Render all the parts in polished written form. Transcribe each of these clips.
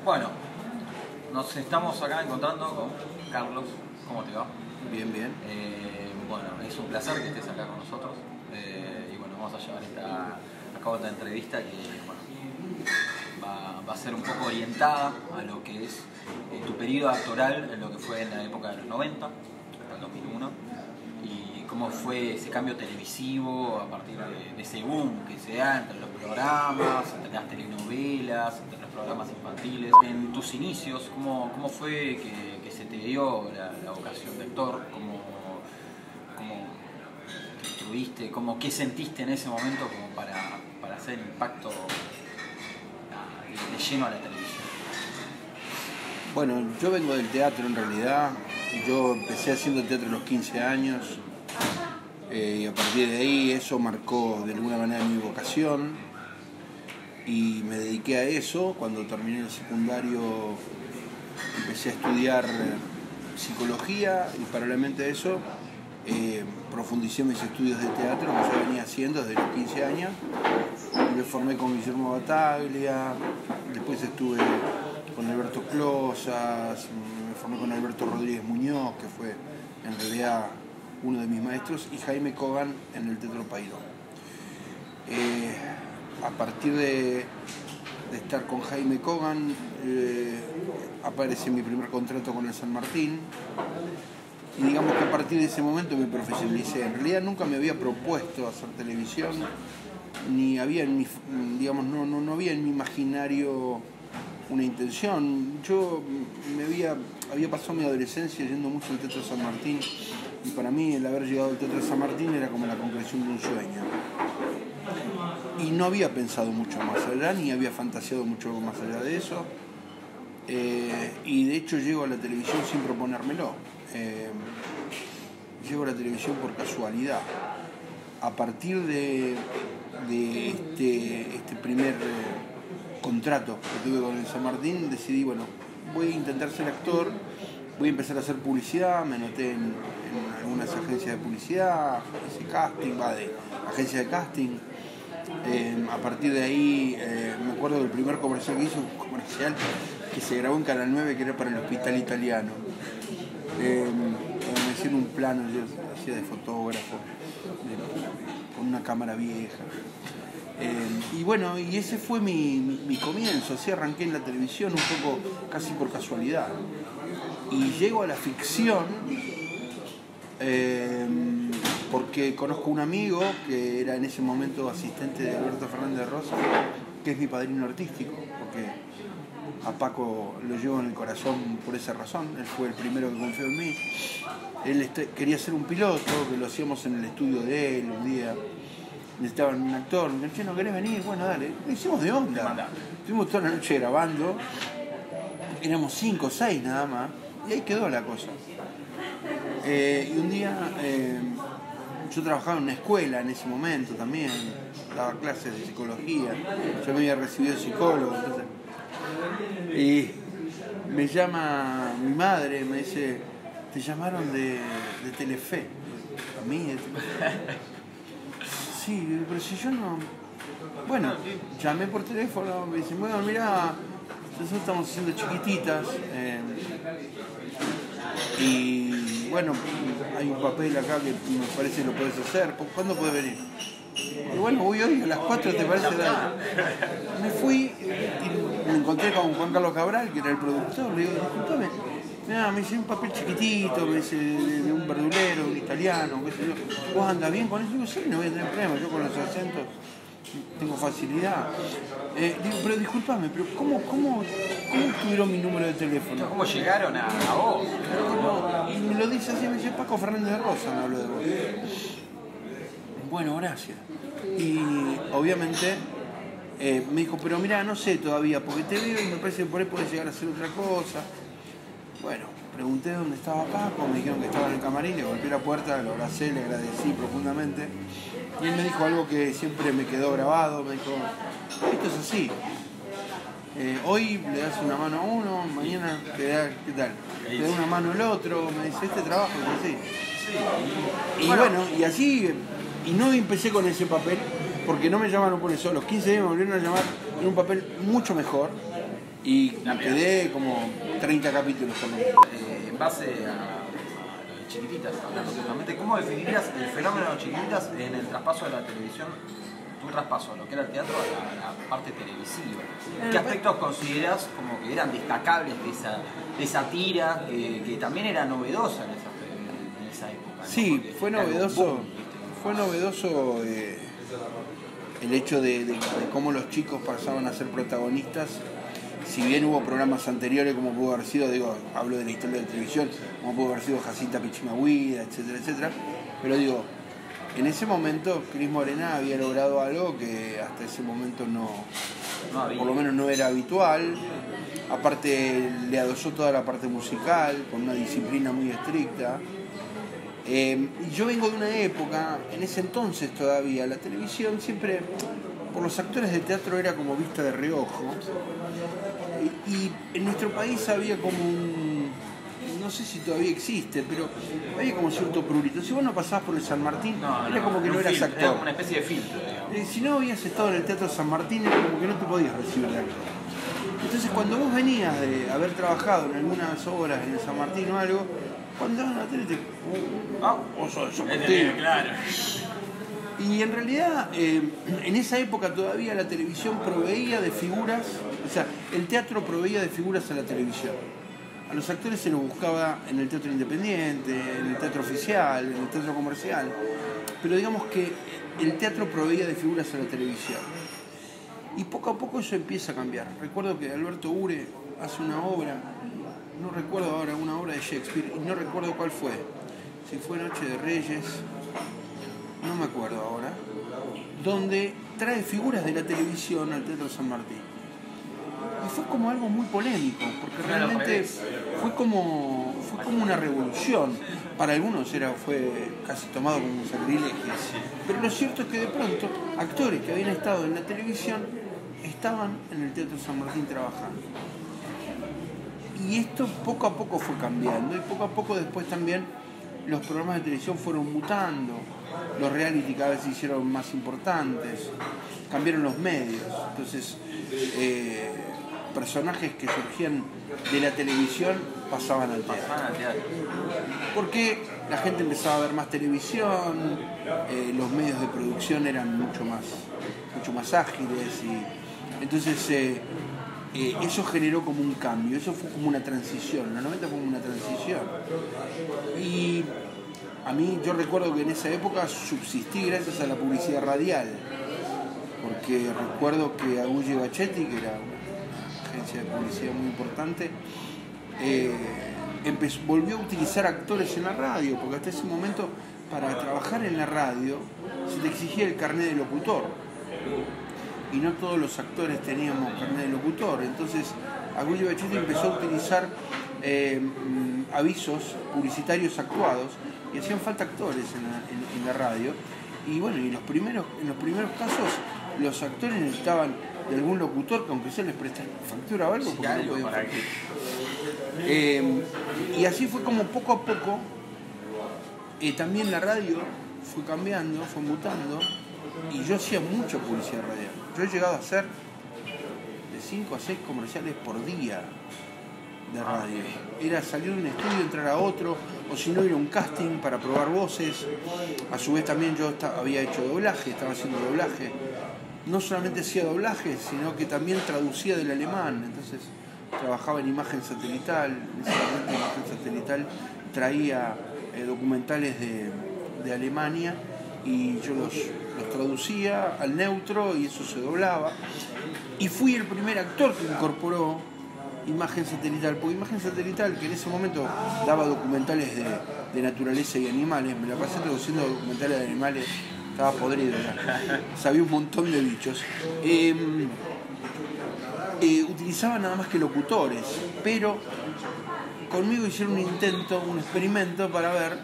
Bueno, nos estamos acá encontrando con Carlos. ¿Cómo te va? Bien, bien. Bueno, es un placer que estés acá con nosotros. Y bueno, vamos a llevar a cabo esta entrevista que va a ser un poco orientada a lo que es tu periodo actoral en lo que fue en la época de los 90, hasta el 2001. Y cómo fue ese cambio televisivo a partir de ese boom que se da entre los programas, entre las telenovelas, entre los programas infantiles. En tus inicios, ¿cómo fue que se te dio la vocación de actor? ¿Cómo te instruiste? ¿Qué sentiste en ese momento como para hacer impacto de lleno a la televisión? Bueno, yo vengo del teatro en realidad. Yo empecé haciendo teatro a los 15 años y a partir de ahí eso marcó de alguna manera mi vocación y me dediqué a eso. Cuando terminé el secundario empecé a estudiar psicología y paralelamente a eso profundicé mis estudios de teatro que yo venía haciendo desde los 15 años. Me formé con Guillermo Battaglia, después estuve con Alberto Closas, me formé con Alberto Rodríguez Muñoz, que fue en realidad uno de mis maestros, y Jaime Kogan en el Teatro Paidó. A partir de estar con Jaime Kogan, aparece mi primer contrato con el San Martín, y digamos que a partir de ese momento me profesionalicé. En realidad nunca me había propuesto hacer televisión, ni había en mi, digamos, no había en mi imaginario una intención. Yo había pasado mi adolescencia yendo mucho al Teatro San Martín y para mí el haber llegado al Teatro San Martín era como la concreción de un sueño. Y no había pensado mucho más allá, ni había fantaseado mucho más allá de eso. Y de hecho llego a la televisión sin proponérmelo. Llego a la televisión por casualidad. A partir de este primer contrato que tuve con el San Martín, decidí, bueno, voy a intentar ser actor, voy a empezar a hacer publicidad, me anoté en algunas agencias de publicidad, hice casting, de agencia de casting. A partir de ahí, me acuerdo del primer comercial que hice, un comercial que se grabó en Canal 9, que era para el Hospital Italiano. Me hicieron un plano, yo hacía de fotógrafo, con una cámara vieja. Y bueno, y ese fue mi comienzo, así arranqué en la televisión un poco casi por casualidad. Y llego a la ficción porque conozco un amigo que era en ese momento asistente de Alberto Fernández de Rosa, que es mi padrino artístico, porque a Paco lo llevo en el corazón por esa razón. Él fue el primero que confió en mí. Él quería ser un piloto, que lo hacíamos en el estudio de él un día. Necesitaban un actor, me dijeron, ¿no querés venir? Bueno, dale. Lo hicimos de onda. Estuvimos toda la noche grabando. Éramos 5 o 6 nada más. Y ahí quedó la cosa. Y un día yo trabajaba en una escuela en ese momento también. Daba clases de psicología. Yo me había recibido de psicólogo. Entonces, y me llama mi madre, me dice, te llamaron de Telefe. A mí, de Telefe. Sí, pero si yo no... Bueno, llamé por teléfono, me dicen, bueno, mirá, nosotros estamos haciendo Chiquititas, y bueno, hay un papel acá que me parece que lo podés hacer, ¿cuándo podés venir? Y bueno, voy hoy a las 4, ¿te parece? Me fui y me encontré con Juan Carlos Cabral, que era el productor, le digo, disculpame, mirá, me hice un papel chiquitito, me hice de un verdulero, un italiano, qué sé yo. ¿Vos andás bien con eso? Digo, sí, no voy a tener problema, yo con los acentos tengo facilidad. Digo, pero disculpame, pero ¿cómo tuvieron mi número de teléfono? ¿Cómo llegaron a vos? Y me lo dice así, me dice, Paco Fernández de Rosa me habló de vos. Bueno, gracias. Y obviamente me dijo, pero mirá, no sé todavía, porque te veo y me parece que por ahí podés llegar a hacer otra cosa. Bueno, pregunté dónde estaba Paco, me dijeron que estaba en el camarín, le golpeé la puerta, lo abracé, le agradecí profundamente. Y él me dijo algo que siempre me quedó grabado, me dijo, esto es así. Hoy le das una mano a uno, mañana te da, ¿qué tal? Le da una mano al otro, me dice, este trabajo es así. Sí. Y bueno, y así, y no empecé con ese papel, porque no me llamaron por eso. A los 15 días me volvieron a llamar en un papel mucho mejor, Y me quedé como 30 capítulos por lo menos. En base a lo de Chiquititas, hablando justamente, ¿cómo definirías el fenómeno de Chiquititas en el traspaso de la televisión, tu traspaso a lo que era el teatro, a la parte televisiva? ¿Qué aspectos consideras como que eran destacables de esa tira, que también era novedosa en esa época? ¿No? Sí, Porque fue era algo novedoso. boom, ¿viste? Fue novedoso el hecho de cómo los chicos pasaban a ser protagonistas. Si bien hubo programas anteriores como pudo haber sido, digo, hablo de la historia de la televisión, como pudo haber sido Jacinta Pichimahuida, etcétera, etcétera, pero digo, en ese momento Cris Morena había logrado algo que hasta ese momento no había. por lo menos no era habitual. Aparte le adosó toda la parte musical, con una disciplina muy estricta. Y yo vengo de una época, en ese entonces todavía, la televisión siempre, por los actores de teatro, era como vista de reojo. Y en nuestro país había como un, no sé si todavía existe, pero había como cierto prurito. Si vos no pasabas por el San Martín, era como que no eras actor. Era como una especie de filtro, digamos. Si no habías estado en el Teatro San Martín, era como que no te podías recibir de actor. Entonces, cuando vos venías de haber trabajado en algunas obras en el San Martín o algo, cuando vas a la tele te... vos sos San Martín. Claro. Y en realidad, en esa época todavía la televisión proveía de figuras, o sea, el teatro proveía de figuras a la televisión. A los actores se los buscaba en el teatro independiente, en el teatro oficial, en el teatro comercial, pero digamos que el teatro proveía de figuras a la televisión. Y poco a poco eso empieza a cambiar. Recuerdo que Alberto Ure hace una obra, no recuerdo ahora, una obra de Shakespeare, y no recuerdo cuál fue. Si fue Noche de Reyes, no me acuerdo ahora, donde trae figuras de la televisión al Teatro San Martín. Y fue como algo muy polémico, porque realmente fue como una revolución. Para algunos fue casi tomado como un sacrilegio. Pero lo cierto es que de pronto actores que habían estado en la televisión estaban en el Teatro San Martín trabajando. Y esto poco a poco fue cambiando, y poco a poco después también los programas de televisión fueron mutando, los reality cada vez se hicieron más importantes, cambiaron los medios. Entonces, personajes que surgían de la televisión pasaban al teatro. Porque la gente empezaba a ver más televisión, los medios de producción eran mucho más ágiles, y entonces eso generó como un cambio, eso fue como una transición, los 90 fue como una transición. Y a mí, yo recuerdo que en esa época subsistí gracias a la publicidad radial, porque recuerdo que Agulli Bachetti, que era una agencia de publicidad muy importante, volvió a utilizar actores en la radio, porque hasta ese momento para trabajar en la radio se te exigía el carnet de locutor, y no todos los actores teníamos carnet de locutor. Entonces Agulli Bachetti empezó a utilizar avisos publicitarios actuados, y hacían falta actores en la radio. Y bueno, en los primeros casos los actores necesitaban de algún locutor que aunque sea les prestara factura o algo, porque no podían. Y así fue como poco a poco también la radio fue cambiando, fue mutando, y yo hacía mucha publicidad radial. Yo he llegado a hacer de 5 a 6 comerciales por día de radio. Era salir de un estudio, entrar a otro, o si no, ir a un casting para probar voces. A su vez también yo había hecho doblaje, estaba haciendo doblaje. No solamente hacía doblaje, sino que también traducía del alemán. Entonces trabajaba en imagen satelital. En ese momento imagen satelital traía documentales de Alemania, y yo los traducía al neutro, y eso se doblaba. Y fui el primer actor que incorporó imagen satelital, porque imagen satelital, que en ese momento daba documentales de naturaleza y animales, me la pasé traduciendo documentales de animales, estaba podrido ya, sabía un montón de bichos. Utilizaba nada más que locutores, pero conmigo hicieron un intento, un experimento para ver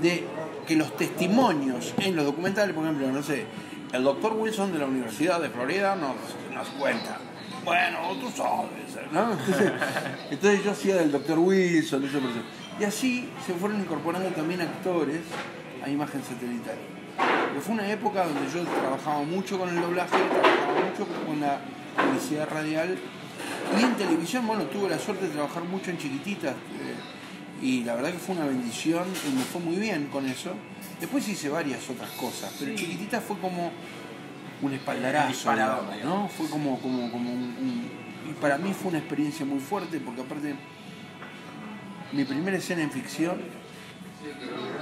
de que los testimonios en los documentales, por ejemplo, no sé, el doctor Wilson de la Universidad de Florida nos cuenta. Bueno, tú sabes, ¿no? Entonces yo hacía del Dr. Wilson, esa persona. Y así se fueron incorporando también actores a imagen satelital. Pero fue una época donde yo trabajaba mucho con el doblaje, trabajaba mucho con la publicidad radial, Y en televisión, bueno, tuve la suerte de trabajar mucho en Chiquititas, y la verdad que fue una bendición y me fue muy bien con eso. Después hice varias otras cosas, pero Chiquititas fue como un espaldarazo, ¿no? Fue como y para mí fue una experiencia muy fuerte, porque aparte mi primera escena en ficción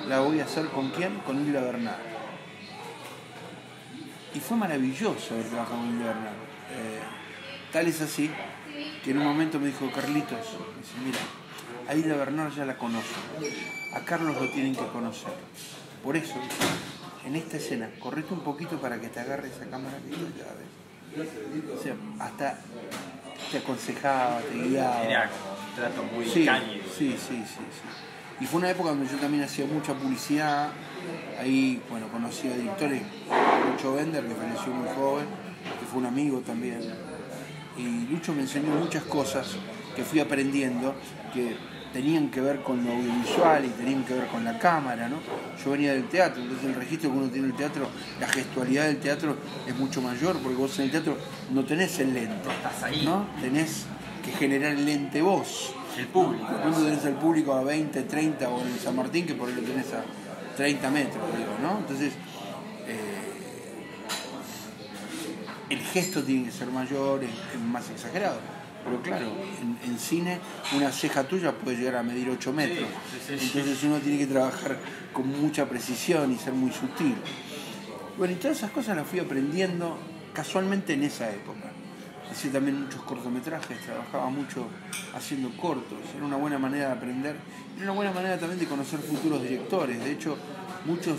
la voy a hacer ¿con quién? Con Hilda Bernal. Y fue maravilloso haber trabajado con Hilda Bernal. Tal es así que en un momento me dijo, Carlitos, me dice, mira, a Hilda Bernal ya la conozco, a Carlos lo tienen que conocer. Por eso, en esta escena, correte un poquito para que te agarre esa cámara que está allá, ¿ves? O sea, hasta te aconsejaba, te guiaba. Era como un trato muy cálido. Sí. Y fue una época donde yo también hacía mucha publicidad. Ahí, bueno, conocí a directores, Lucho Bender, que falleció muy joven, que fue un amigo también. Y Lucho me enseñó muchas cosas que fui aprendiendo, que tenían que ver con lo audiovisual y tenían que ver con la cámara, ¿no? Yo venía del teatro, entonces el registro que uno tiene en el teatro, la gestualidad del teatro es mucho mayor, porque vos en el teatro no tenés el lente, estás ahí, ¿no? Tenés que generar el lente vos. El público. Cuando tenés al público a 20, 30 o en el San Martín, que por ahí lo tenés a 30 metros, digo, ¿no? Entonces, el gesto tiene que ser mayor, es más exagerado. Pero claro, en cine una ceja tuya puede llegar a medir 8 metros. Entonces uno tiene que trabajar con mucha precisión y ser muy sutil. Bueno, y todas esas cosas las fui aprendiendo casualmente en esa época. Hacía también muchos cortometrajes, trabajaba mucho haciendo cortos. Era una buena manera de aprender. Era una buena manera también de conocer futuros directores. De hecho, muchos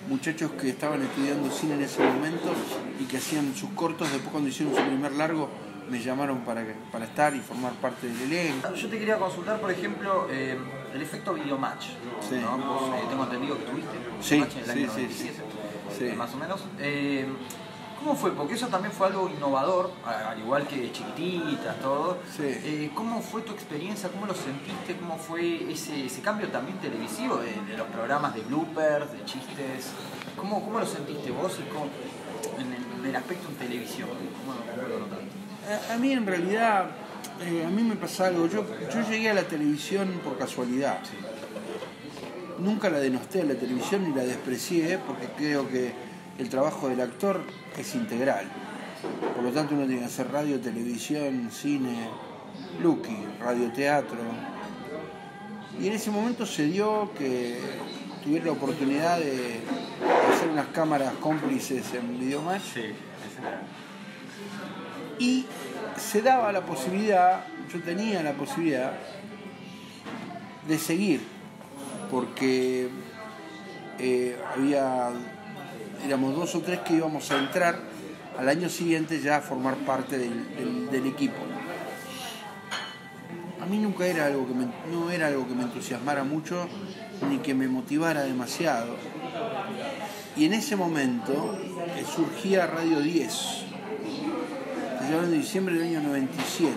muchachos que estaban estudiando cine en ese momento y que hacían sus cortos, después cuando hicieron su primer largo, me llamaron para estar y formar parte del elenco. Yo te quería consultar, por ejemplo, el efecto Videomatch, Sí. ¿no? Vos, tengo entendido que tuviste Sí, Videomatch en el año sí, 97, sí. más o menos. ¿Cómo fue? Porque eso también fue algo innovador, al igual que Chiquititas, todo. Sí. ¿Cómo fue tu experiencia? ¿Cómo lo sentiste? ¿Cómo fue ese cambio también televisivo de los programas de bloopers, de chistes? ¿Cómo lo sentiste vos y en el aspecto en televisión? ¿Cómo lo notaste? A mí en realidad, a mí me pasa algo. Yo llegué a la televisión por casualidad. Sí. Nunca la denosté a la televisión ni la desprecié, porque creo que el trabajo del actor es integral. Por lo tanto uno tiene que hacer radio, televisión, cine, Lucky, radioteatro. Y en ese momento se dio que tuviera la oportunidad de hacer unas cámaras cómplices en Videomatch. Sí, Y se daba la posibilidad, yo tenía la posibilidad de seguir, porque éramos 2 o 3 que íbamos a entrar al año siguiente ya a formar parte del equipo. A mí nunca era no era algo que me entusiasmara mucho ni que me motivara demasiado. Y en ese momento surgía Radio 10. Estoy hablando de diciembre del año 97.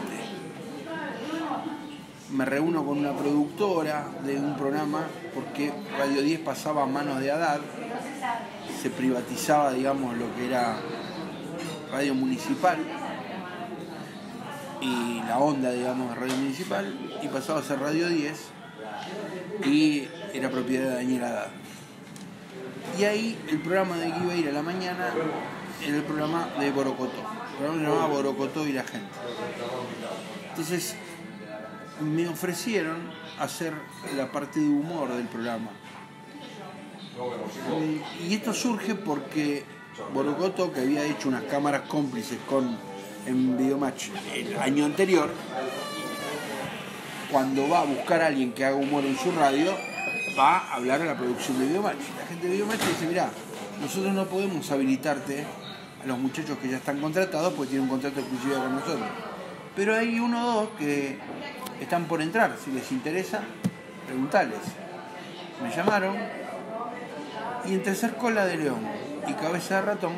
Me reúno con una productora de un programa porque Radio 10 pasaba a manos de Haddad. Se privatizaba, digamos, lo que era Radio Municipal y la onda, digamos, de Radio Municipal, y pasaba a ser Radio 10 y era propiedad de Daniel Haddad. Y ahí el programa de que iba a ir a la mañana era el programa de Borocotó. El programa se llamaba Borocotó y la gente. Entonces me ofrecieron hacer la parte de humor del programa. Y esto surge porque Borocotó, que había hecho unas cámaras cómplices en Videomatch el año anterior, cuando va a buscar a alguien que haga humor en su radio, va a hablar a la producción de Videomatch. La gente de Videomatch dice, mirá, nosotros no podemos habilitarte a los muchachos que ya están contratados porque tienen un contrato exclusivo con nosotros. Pero hay 1 o 2 que están por entrar, si les interesa, preguntales. Me llamaron y entre ser cola de león y cabeza de ratón,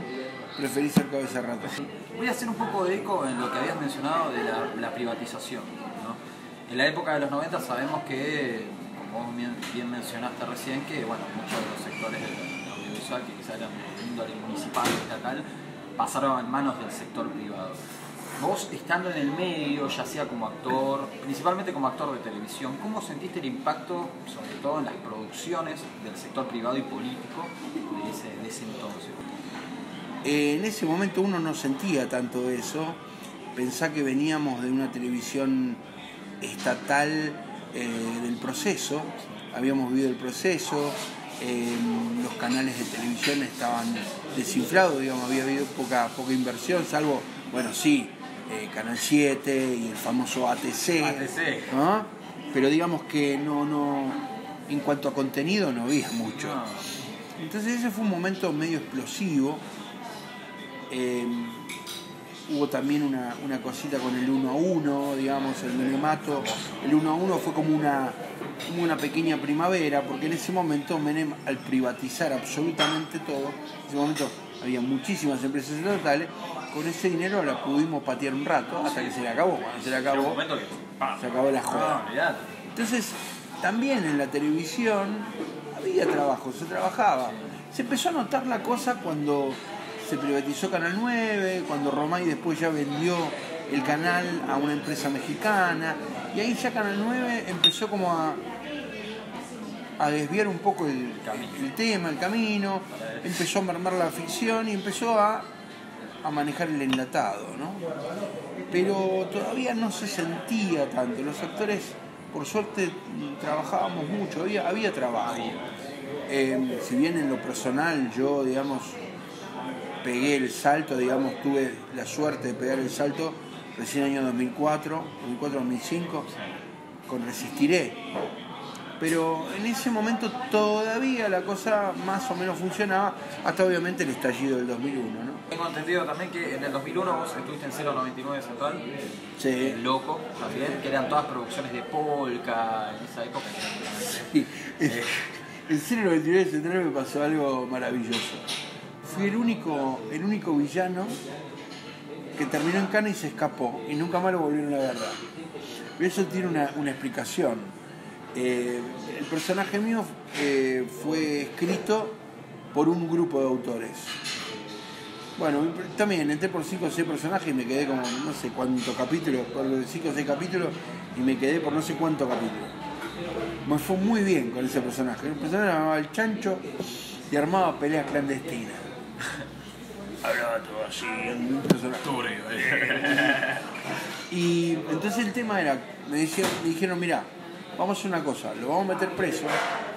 preferí ser cabeza de ratón. Voy a hacer un poco de eco en lo que habías mencionado de la privatización, ¿no? En la época de los 90 sabemos que, como vos bien mencionaste recién, que bueno, muchos de los sectores del audiovisual que quizás eran de índole municipal o estatal pasaron en manos del sector privado. vos estando en el medio, ya sea como actor, principalmente como actor de televisión, ¿cómo sentiste el impacto, sobre todo en las producciones del sector privado y político de ese entonces? En ese momento uno no sentía tanto eso. Pensá que veníamos de una televisión estatal del proceso, habíamos vivido el proceso, los canales de televisión estaban desinflados, digamos, había habido poca inversión, salvo, bueno, sí, Canal 7 y el famoso ATC, ¿no? Pero digamos que no, en cuanto a contenido no había mucho. Entonces ese fue un momento medio explosivo. Hubo también una cosita con el 1 a 1, digamos, el Menemato. El 1 a 1 fue como una pequeña primavera, porque en ese momento Menem, al privatizar absolutamente todo, en ese momento había muchísimas empresas estatales, con ese dinero la pudimos patear un rato hasta que se le acabó. Cuando se le acabó, se acabó la joda. Entonces, también en la televisión había trabajo, se trabajaba. Se empezó a notar la cosa cuando se privatizó Canal 9, cuando Romay después ya vendió el canal a una empresa mexicana, y ahí ya Canal 9 empezó como a desviar un poco el tema, el camino, empezó a mermar la ficción y empezó a manejar el enlatado, ¿no? Pero todavía no se sentía tanto. Los actores, por suerte, trabajábamos mucho, había trabajo. Si bien en lo personal yo, digamos, pegué el salto, digamos, tuve la suerte de pegar el salto recién año 2004, 2005, con Resistiré. Pero en ese momento todavía la cosa más o menos funcionaba, hasta obviamente el estallido del 2001, ¿no? Tengo entendido también que en el 2001 vos estuviste en 099 Central, sí. Loco, también, que eran todas producciones de Polka en esa época. Sí. En 099 Central me pasó algo maravilloso. Fui el único villano que terminó en Cana y se escapó, y nunca más lo volvieron a agarrar. Pero eso tiene una explicación. El personaje mío fue escrito por un grupo de autores. Bueno, también entré por 5 o 6 personajes y me quedé como no sé cuántos capítulos, por 5 o 6 capítulos, y me quedé por no sé cuántos capítulos. Me fue muy bien con ese personaje. El personaje se llamaba El Chancho y armaba peleas clandestinas. Hablaba todo así, un personaje. Y entonces el tema era, me dijeron, mirá, vamos a hacer una cosa, lo vamos a meter preso,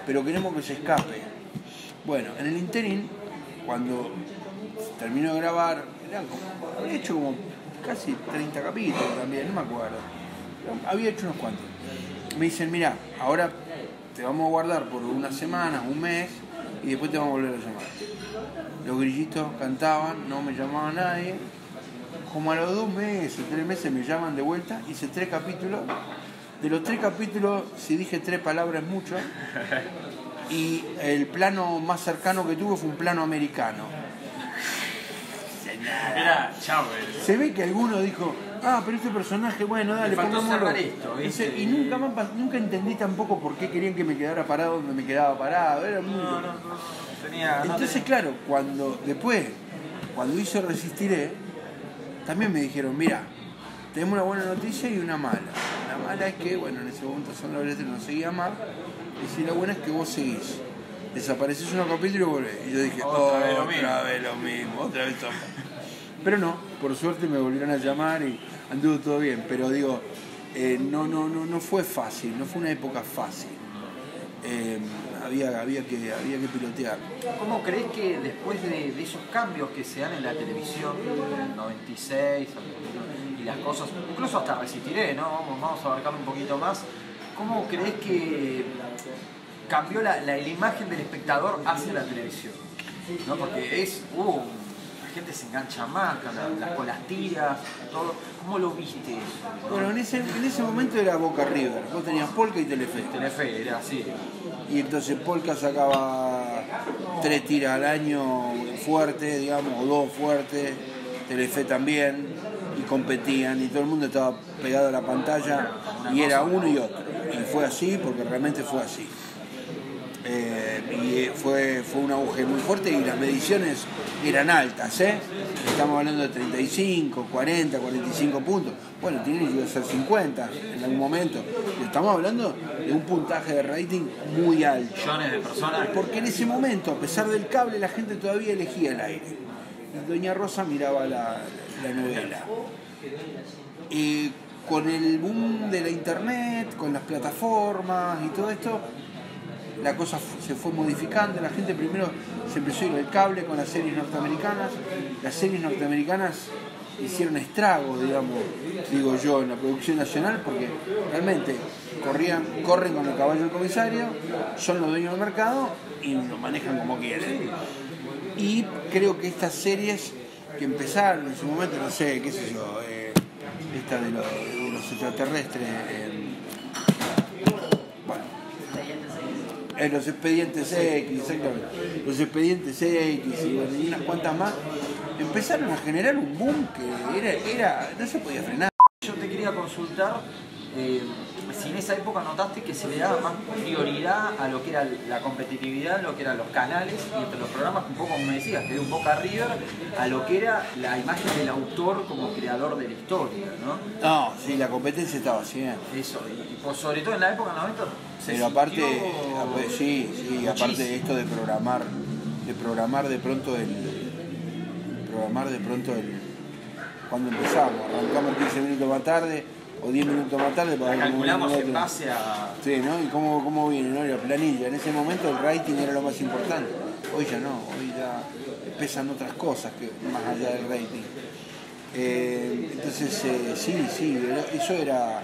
pero queremos que se escape. Bueno, en el interín, cuando terminó de grabar, había hecho como casi 30 capítulos también, no me acuerdo. Había hecho unos cuantos. Me dicen, mirá, ahora te vamos a guardar por unas semanas, un mes, y después te vamos a volver a llamar. Los grillitos cantaban, no me llamaba nadie. Como a los 2 meses, 3 meses me llaman de vuelta, hice 3 capítulos. De los 3 capítulos, si dije 3 palabras es mucho. Y el plano más cercano que tuve fue un plano americano. Era, chao, se ve que alguno dijo, pero este personaje, bueno, dale, pongámoslo. Y nunca entendí tampoco por qué querían que me quedara parado donde me quedaba parado. Era muy... Entonces, claro, cuando hice Resistiré, también me dijeron, mira, tenemos una buena noticia y una mala. La mala es que, bueno, en ese momento Sandra Bellete no seguía más, y si la buena es que vos seguís. Desapareces unos capítulos y volvés. Y yo dije, otra vez lo mismo. Pero no, por suerte me volvieron a llamar y anduvo todo bien. Pero digo, no fue fácil, no fue una época fácil. Había que pilotear. ¿Cómo crees que después de esos cambios que se dan en la televisión, en el 96, y las cosas, incluso hasta Resistiré, ¿no? Vamos a abarcar un poquito más, ¿cómo crees que cambió la imagen del espectador hacia la televisión? ¿No? Porque la gente se engancha más con las tiras, todo. ¿Cómo lo viste eso? Bueno, en ese momento era Boca River. Vos tenías Polka y Telefe. Telefe, era así. Y entonces Polka sacaba 3 tiras al año fuertes, digamos, o 2 fuertes. Telefe también. Y competían y todo el mundo estaba pegado a la pantalla y era uno y otro. Y fue así porque realmente fue así. Y fue un auge muy fuerte y las mediciones eran altas, ¿eh? Estamos hablando de 35, 40, 45 puntos. Bueno, tienen que ser 50 en algún momento. Estamos hablando de un puntaje de rating muy alto. Millones de personas. Porque en ese momento, a pesar del cable, la gente todavía elegía el aire. Y Doña Rosa miraba la novela. Con el boom de la internet, con las plataformas y todo esto, la cosa se fue modificando. La gente primero se empezó a ir al cable con las series norteamericanas. Las series norteamericanas hicieron estragos, digamos, digo yo, en la producción nacional, porque realmente corren con el caballo del comisario, son los dueños del mercado y lo manejan como quieren. Y creo que estas series que empezaron en su momento, no sé, qué sé yo, esta de los extraterrestres, los expedientes X, exactamente, los expedientes X y unas cuantas más, empezaron a generar un boom que era no se podía frenar. Yo te quería consultar si en esa época notaste que se le daba más prioridad a lo que era la competitividad, lo que eran los canales y entre los programas, un poco como me decías, que de un Boca River, a lo que era la imagen del autor como creador de la historia, ¿no? No, sí, la competencia estaba haciendo. Eso, y pues sobre todo en la época 90 pero aparte, aparte de esto de programar de pronto cuando empezamos, arrancamos 15 minutos más tarde o 10 minutos más tarde para la calculamos en base a... Sí, ¿no? Y cómo viene, ¿no? La planilla. En ese momento el rating era lo más importante. Hoy ya no, hoy ya pesan otras cosas que más allá del rating. Entonces, sí, eso era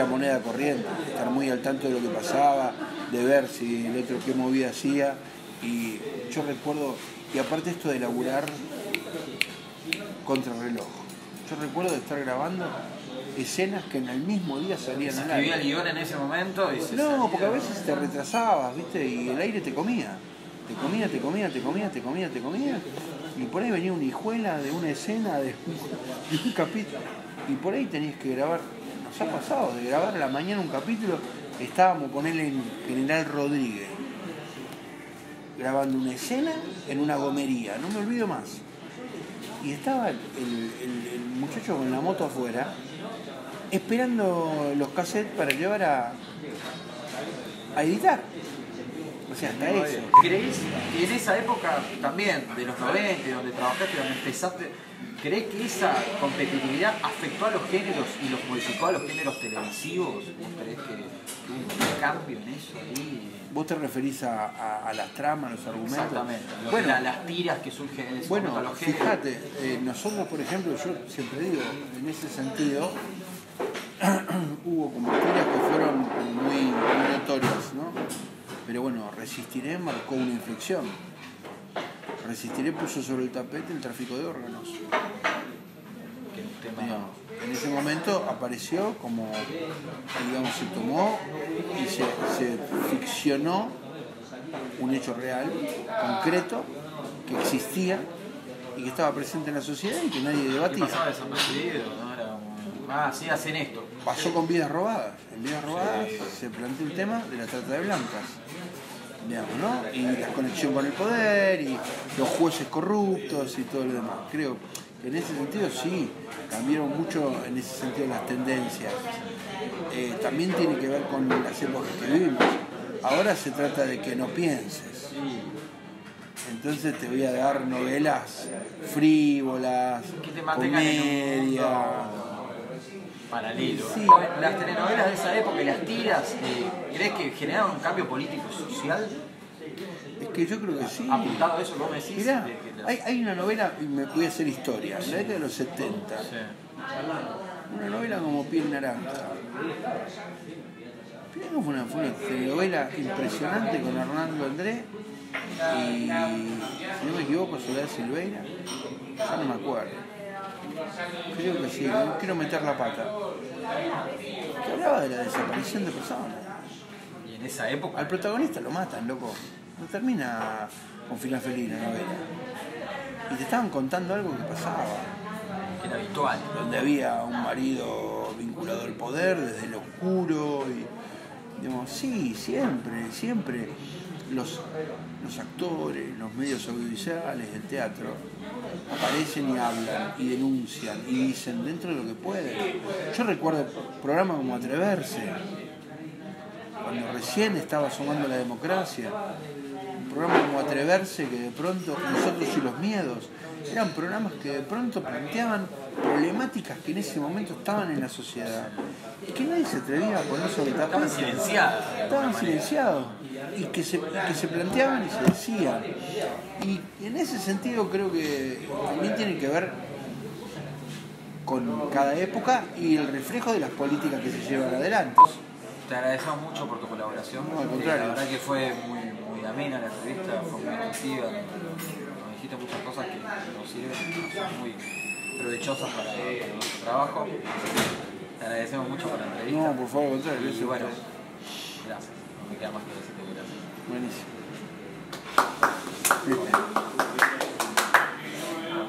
moneda corriente, estar muy al tanto de lo que pasaba, de ver si el otro qué movida hacía. Y yo recuerdo, y aparte esto de laburar contra reloj, yo recuerdo de estar grabando escenas que en el mismo día salían al aire. ¿Escribía el guión en ese momento? Y no, porque a veces te retrasabas, ¿viste? Y el aire te comía. Te comía. Y por ahí venía una hijuela de una escena, de un capítulo. Y por ahí tenías que grabar. Nos ha pasado de grabar a la mañana un capítulo. Estábamos con él en General Rodríguez, grabando una escena en una gomería, no me olvido más. Y estaba el muchacho con la moto afuera, esperando los cassettes para llevar a editar. O sea, hasta eso. ¿Crees que en esa época también, de los 90, donde trabajaste, donde empezaste, crees que esa competitividad afectó a los géneros y los modificó a los géneros televisivos? ¿Vos crees que hubo un cambio en eso ahí? ¿Vos te referís a las tramas, los argumentos? Exactamente. Bueno, las tiras que surgen en ese momento a los géneros. Fíjate, nosotros, por ejemplo, yo siempre digo, en ese sentido, hubo como tiras que fueron muy notorias, ¿no? Pero bueno, Resistiré marcó una inflexión. Resistiré puso sobre el tapete el tráfico de órganos. En ese momento apareció como, digamos, se tomó y se ficcionó un hecho real, concreto, que existía y que estaba presente en la sociedad y que nadie debatía. ¿Qué pasaba desapercibido? ¿No? Era como, sí, hacen esto. Pasó con Vidas Robadas. En Vidas Robadas se planteó el tema de la trata de blancas. Digamos, ¿no? Y la conexión con el poder y los jueces corruptos y todo lo demás. Creo que en ese sentido sí, cambiaron mucho en ese sentido las tendencias. También tiene que ver con las épocas que vivimos. Ahora se trata de que no pienses. Entonces te voy a dar novelas frívolas, que te mantengan comedia. Paralelo. Sí. Las telenovelas de esa época y las tiras, ¿crees que generaron un cambio político y social? Es que yo creo que sí. Apuntado a eso, ¿vos me decís? Mirá, hay una novela, y me voy a hacer historia, en la década de los 70. Sí. Una novela como Piel Naranja. Fue una telenovela impresionante con Hernando André y, si no me equivoco, Soledad Silveira. Ya no me acuerdo. Creo que sí, no quiero meter la pata. Que hablaba de la desaparición de personas. Y en esa época. Al protagonista lo matan, loco. No termina con final feliz la novela. Y te estaban contando algo que pasaba. Que era habitual. Donde había un marido vinculado al poder desde lo oscuro. Y, digamos, sí, siempre. los actores, los medios audiovisuales, el teatro, aparecen y hablan y denuncian y dicen dentro de lo que pueden. Yo recuerdo programas como Atreverse, cuando recién estaba asomando la democracia, un programa como Atreverse que de pronto, Nosotros y los miedos, eran programas que de pronto planteaban problemáticas que en ese momento estaban en la sociedad y que nadie se atrevía a poner sobre el tapete. Estaban silenciados y que se planteaban y se decían. Y en ese sentido creo que también tiene que ver con cada época y el reflejo de las políticas que se llevan adelante. Te agradecemos mucho por tu colaboración. No, al contrario. La verdad que fue muy amena la entrevista, fue muy nutritiva. Nos dijiste muchas cosas que nos sirven, son muy provechosas para nuestro trabajo. Te agradecemos mucho por la entrevista. No, por favor, al contrario. Y bueno, gracias. No me queda más que decirte gracias. Buenísimo.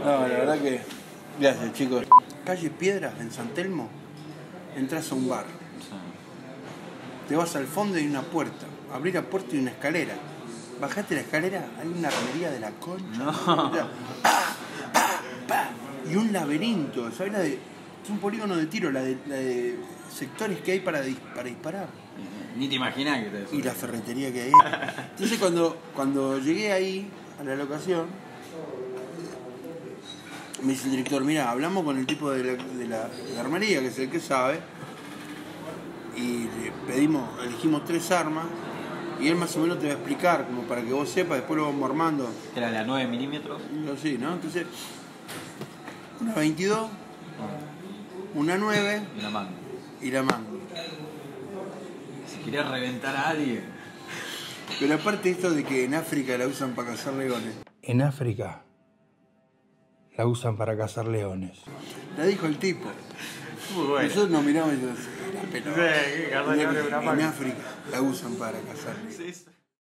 No, la verdad que... Gracias, chicos. Calle Piedras, en San Telmo, entras a un bar. Te vas al fondo y hay una puerta. Abrí la puerta y una escalera. Bajaste la escalera, hay una armería de la concha. No. Y un laberinto. ¿Sabes? Es un polígono de tiro, la de sectores que hay para disparar. Ni te imaginas que te eso. Y la ferretería que hay. Entonces cuando llegué ahí, a la locación, me dice el director, mira, hablamos con el tipo de la armería, que es el que sabe, y le elegimos 3 armas, y él más o menos te va a explicar, como para que vos sepas, después lo vamos armando. Era la 9 milímetros. Sí, ¿no? Entonces, una 22, una 9 Y la mano. y la mango. Si querías reventar a alguien. Pero aparte esto de que en África la usan para cazar leones. En África la usan para cazar leones. La dijo el tipo. Muy bueno. Nosotros nos miramos y decimos, la pelota. Sí, cazar leones es una En máquina. África la usan para cazar leones. Sí.